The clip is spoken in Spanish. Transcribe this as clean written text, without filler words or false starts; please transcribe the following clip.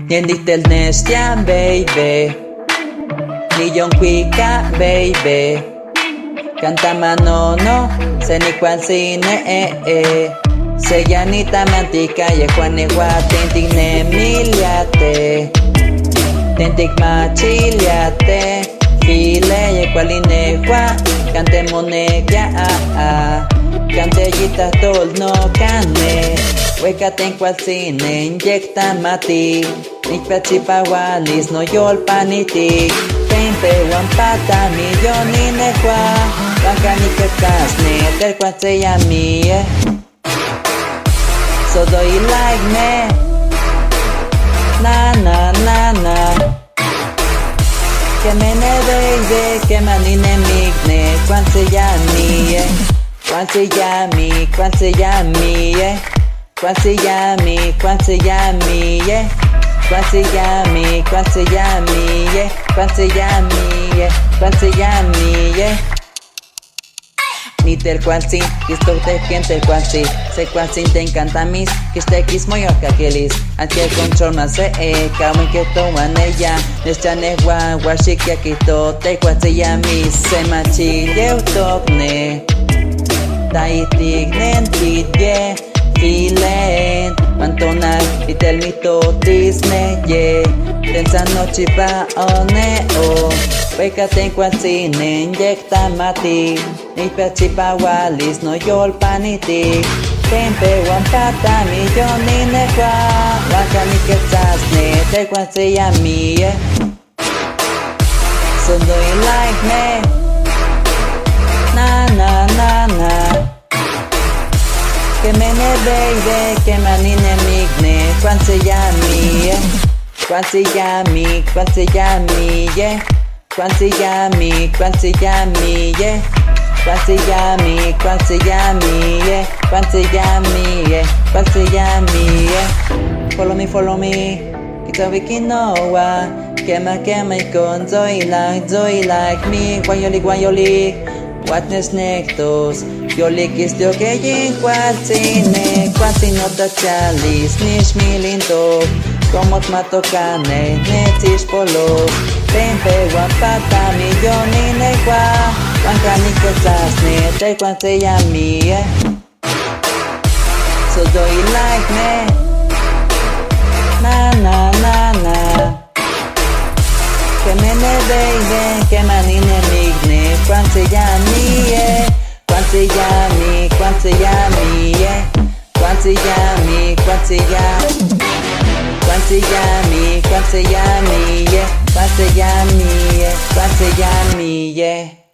Nienditel nestia, baby. Nillon cuica, baby. Canta manono, se ni cual cine, Se llanita mantica, y juane guatintic nemiliate. Tentic machiliate. File, y cual inegua. Cante monegia, Cante yita tol no cane. Hueca ten cual cine, inyecta mati. Nipachipawalis no yolpaniti. Tempe wampata millón inegua. Banca ni que tasne, del cual se llame. So do you like me? Na na na na. Que me ne baby, que manine migne. Cual se llame? Cual se llame? Cual se llame? Cual se llame? Cual se llame? Cual se llame? Cual se llame? Cual se llame? Cual se llame? Ni tel cual sin, kisto te quien tel cual si. Se cual sin te encanta mis, kiste kis moyo kakelis. Anche control más kawen que toman ella. Nestane washikia kito te cual se llame. Se machille utokne. Taitik nentidye. Filen, mantonak, itel mitotis neye. Tensa noche pa oneo. Hueca ten cual cine, inyecta mati. Nipachipa walis no yolpaniti. Tempe wampata millón inegua. Waka ni que tasne, te cual se llame. So do you like me? Na na na na. Que me ne baby, que manine migne. Cual se llame? Cual se llame? Cual se llame? Cual se llame? Cual se llame? Cual se llame? Cual se llame? Cual se llame? Cual se llame? Follow me. Kitawikinowa. Kema y con Zoe like me. Guayoli. Watnes nectos. Yo le quisteo que yin cual cine. Cual si no tachalis. Nish milinto. Como mato cane. Netis polos. Tempe guapata millón inegua. Banca ni que tasne. Te cual se llame. So do you like me? Na na na na. Que me ne baby, que manine migne. Cual se llame? Cual se llame? Cual se llame? Cual se llame? Cual se llame? Cual se llame? Cual se llame? Cual se llame? Cual se llame?